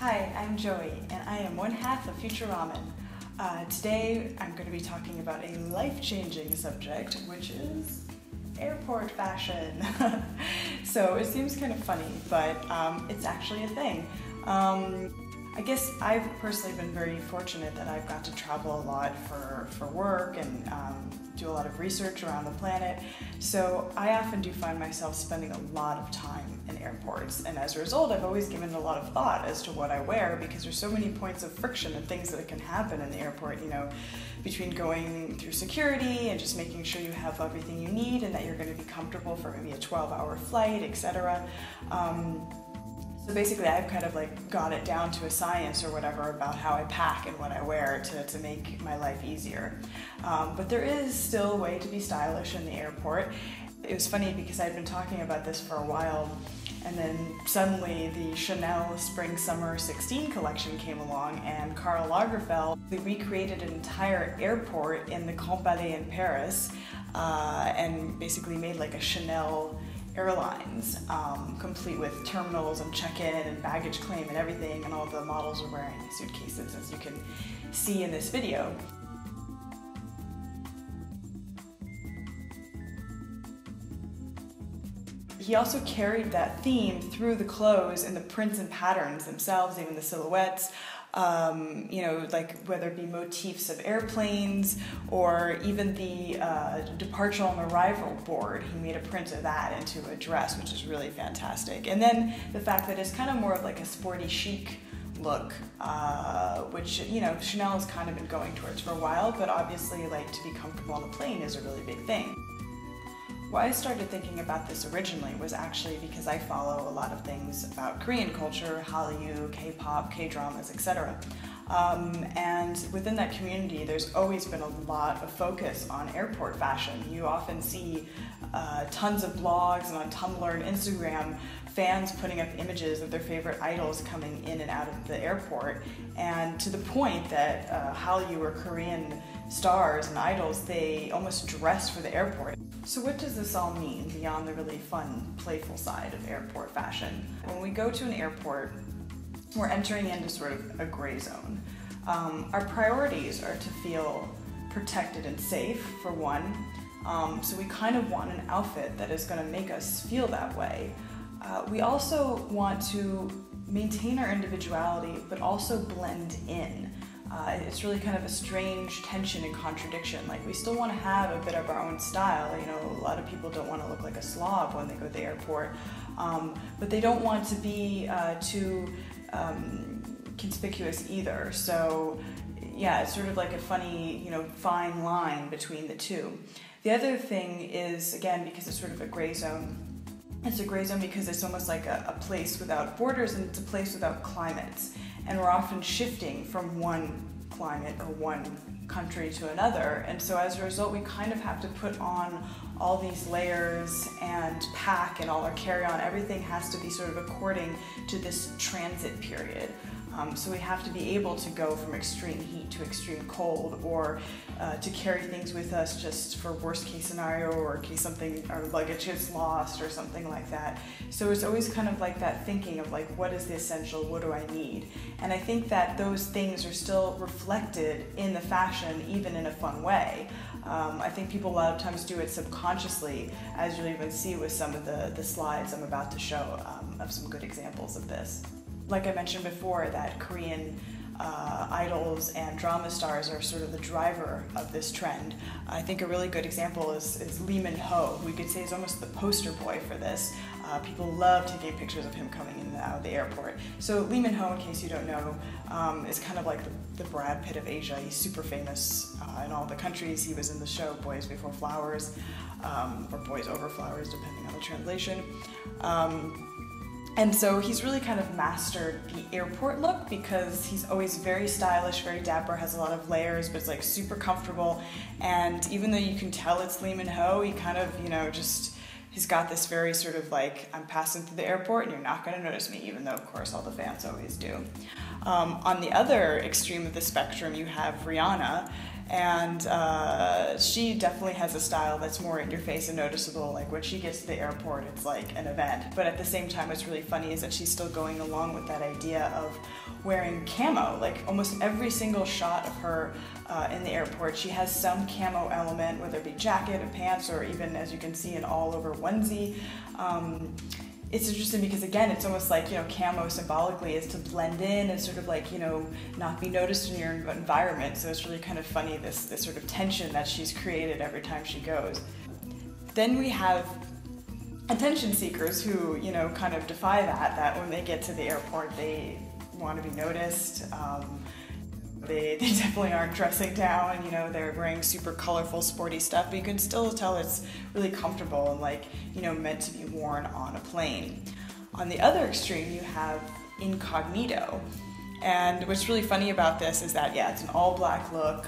Hi, I'm Joie, and I am one half of FUTURAMEN. Today I'm going to be talking about a life-changing subject, which is airport fashion. So it seems kind of funny, but it's actually a thing. I guess I've personally been very fortunate that I've got to travel a lot for work and do a lot of research around the planet. So I often do find myself spending a lot of time in airports, and as a result I've always given a lot of thought as to what I wear, because there's so many points of friction and things that can happen in the airport, you know, between going through security and just making sure you have everything you need and that you're going to be comfortable for maybe a 12-hour flight, etc. So basically I've kind of like got it down to a science or whatever about how I pack and what I wear to make my life easier. But there is still a way to be stylish in the airport. It was funny because I'd been talking about this for a while, and then suddenly the Chanel Spring Summer 16 collection came along, and Cara Delavigne recreated an entire airport in the Grand Palais in Paris and basically made like a Chanel Airlines, complete with terminals and check-in and baggage claim and everything, and all the models are wearing suitcases, as you can see in this video. He also carried that theme through the clothes and the prints and patterns themselves, even the silhouettes. You know, like whether it be motifs of airplanes or even the departure on arrival board, he made a print of that into a dress, which is really fantastic. And then the fact that it's kind of more of like a sporty chic look, which, you know, Chanel has kind of been going towards for a while, but obviously like to be comfortable on the plane is a really big thing. Why I started thinking about this originally was actually because I follow a lot of things about Korean culture, Hallyu, K-pop, K-dramas, etc. And within that community, there's always been a lot of focus on airport fashion. You often see tons of blogs and on Tumblr and Instagram, fans putting up images of their favorite idols coming in and out of the airport, and to the point that Hallyu or Korean stars and idols, they almost dress for the airport. So what does this all mean beyond the really fun, playful side of airport fashion? When we go to an airport, we're entering into sort of a gray zone. Our priorities are to feel protected and safe, for one. So we kind of want an outfit that is going to make us feel that way. We also want to maintain our individuality, but also blend in. It's really kind of a strange tension and contradiction. Like, we still want to have a bit of our own style. You know, a lot of people don't want to look like a slob when they go to the airport, but they don't want to be too conspicuous either. So yeah, it's sort of like a funny, you know, fine line between the two. The other thing is, again, because it's sort of a gray zone, it's a gray zone because it's almost like a place without borders, and it's a place without climates. And we're often shifting from one climate or one country to another. And so as a result, we kind of have to put on all these layers and pack and all our carry-on. Everything has to be sort of according to this transit period. So we have to be able to go from extreme heat to extreme cold, or to carry things with us just for worst case scenario, or in case something, our luggage gets lost or something like that. So it's always kind of like that thinking of like, what is the essential, what do I need? And I think that those things are still reflected in the fashion, even in a fun way. I think people a lot of times do it subconsciously, as you'll even see with some of the slides I'm about to show of some good examples of this. Like I mentioned before, that Korean idols and drama stars are sort of the driver of this trend. I think a really good example is MinHo. We could say is almost the poster boy for this. People love taking pictures of him coming in and out of the airport. So MinHo, in case you don't know, is kind of like the Brad Pitt of Asia. He's super famous in all the countries. He was in the show Boys Before Flowers, or Boys Over Flowers, depending on the translation. And so he's really kind of mastered the airport look, because he's always very stylish, very dapper, has a lot of layers, but it's like super comfortable. And even though you can tell it's MinHo, he kind of, you know, just, he's got this very sort of like, I'm passing through the airport and you're not going to notice me, even though of course all the fans always do. On the other extreme of the spectrum, you have Rihanna, and she definitely has a style that's more in your face and noticeable. Like when she gets to the airport, it's like an event. But at the same time, what's really funny is that she's still going along with that idea of wearing camo. Like almost every single shot of her in the airport, she has some camo element, whether it be jacket or pants, or even, as you can see, an all-over onesie. It's interesting because, again, it's almost like, you know, camo symbolically is to blend in and sort of like, you know, not be noticed in your environment. So it's really kind of funny, this sort of tension that she's created every time she goes. Then we have attention seekers who, you know, kind of defy that when they get to the airport, they want to be noticed. They definitely aren't dressing down, you know, they're wearing super colorful, sporty stuff, but you can still tell it's really comfortable and, like, you know, meant to be worn on a plane. On the other extreme, you have incognito. And what's really funny about this is that, yeah, it's an all-black look,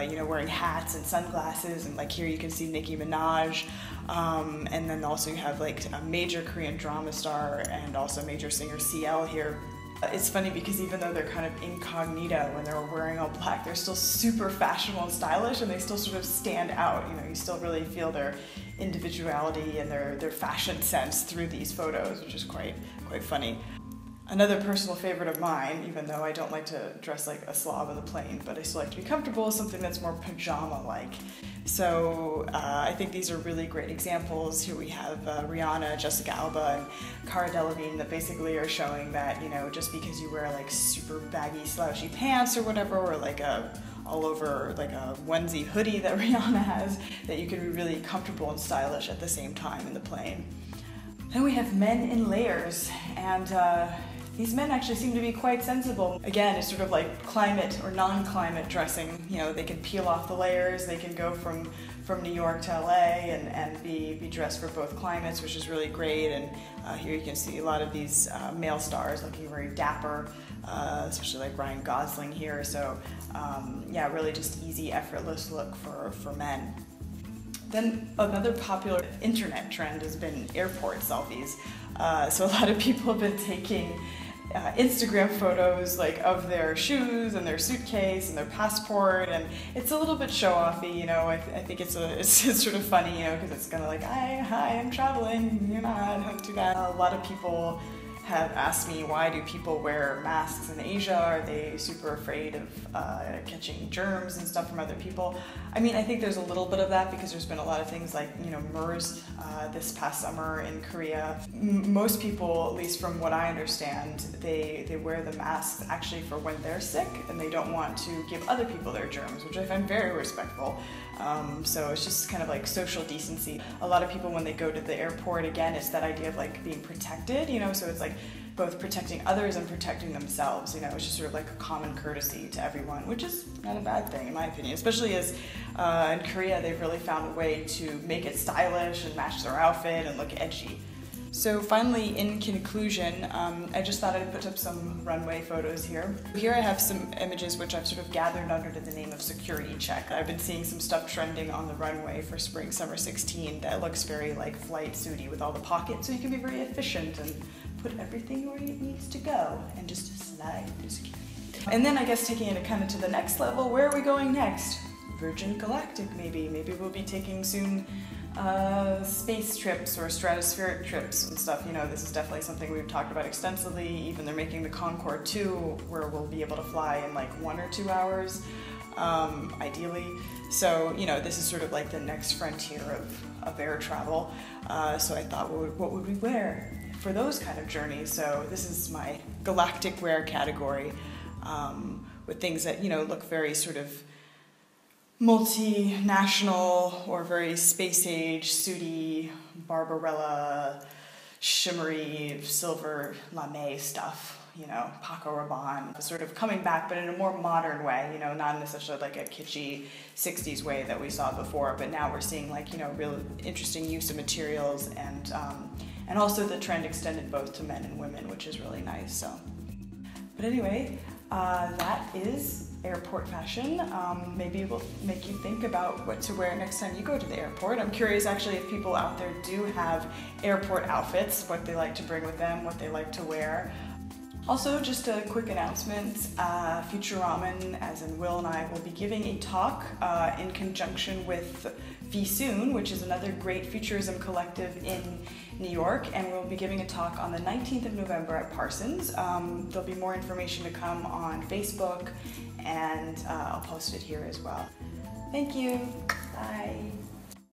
you know, wearing hats and sunglasses, and like here you can see Nicki Minaj, and then also you have like a major Korean drama star and also major singer CL here. It's funny because even though they're kind of incognito when they're wearing all black, they're still super fashionable and stylish, and they still sort of stand out. You know, you still really feel their individuality and their fashion sense through these photos, which is quite funny. Another personal favorite of mine, even though I don't like to dress like a slob on the plane, but I still like to be comfortable, is something that's more pajama-like. So I think these are really great examples. Here we have Rihanna, Jessica Alba, and Cara Delavigne that basically are showing that, you know, just because you wear like super baggy slouchy pants or whatever, or like a all over like a onesie hoodie that Rihanna has, that you can be really comfortable and stylish at the same time in the plane. Then we have men in layers, and these men actually seem to be quite sensible. Again, it's sort of like climate or non-climate dressing. You know, they can peel off the layers, they can go from New York to LA and be dressed for both climates, which is really great. And here you can see a lot of these male stars looking very dapper, especially like Ryan Gosling here. So yeah, really just easy, effortless look for men. Then another popular internet trend has been airport selfies. So a lot of people have been taking Instagram photos like of their shoes and their suitcase and their passport, and it's a little bit show-offy, you know. I think it's sort of funny, you know, because it's kind of like, hi, I'm traveling, you're not, don't do that. A lot of people have asked me, why do people wear masks in Asia? Are they super afraid of catching germs and stuff from other people? I mean, I think there's a little bit of that because there's been a lot of things like, you know, MERS this past summer in Korea. Most people, at least from what I understand, they wear the masks actually for when they're sick and they don't want to give other people their germs, which I find very respectful. So it's just kind of like social decency. A lot of people, when they go to the airport, again, it's that idea of like being protected, you know, so it's like both protecting others and protecting themselves, you know. It's just sort of like a common courtesy to everyone, which is not a bad thing in my opinion, especially as in Korea they've really found a way to make it stylish and match their outfit and look edgy. So finally, in conclusion, I just thought I'd put up some runway photos here. Here I have some images which I've sort of gathered under the name of security check. I've been seeing some stuff trending on the runway for spring summer 16 that looks very like flight suity with all the pockets, so you can be very efficient and put everything where it needs to go and just slide through security. And then I guess taking it kind of to the next level, where are we going next? Virgin Galactic maybe. Maybe we'll be taking soon space trips or stratospheric trips and stuff. You know, this is definitely something we've talked about extensively. Even they're making the Concorde 2 where we'll be able to fly in like 1 or 2 hours, ideally. So, you know, this is sort of like the next frontier of air travel. So I thought, what would we wear for those kind of journeys? So this is my galactic wear category, with things that, you know, look very sort of multinational or very space age, sooty, Barbarella, shimmery, silver lame stuff, you know, Paco Rabanne, sort of coming back, but in a more modern way, you know, not in such a, like a kitschy 60s way that we saw before, but now we're seeing like, you know, real interesting use of materials and also the trend extended both to men and women, which is really nice. So, but anyway, that is airport fashion. Maybe it will make you think about what to wear next time you go to the airport. I'm curious actually if people out there do have airport outfits, what they like to bring with them, what they like to wear. Also, just a quick announcement, FUTURAMEN, as in Will and I, will be giving a talk in conjunction with FUTURAMEN, which is another great futurism collective in New York, and we'll be giving a talk on the 19th of November at Parsons. There'll be more information to come on Facebook, and I'll post it here as well. Thank you. Bye.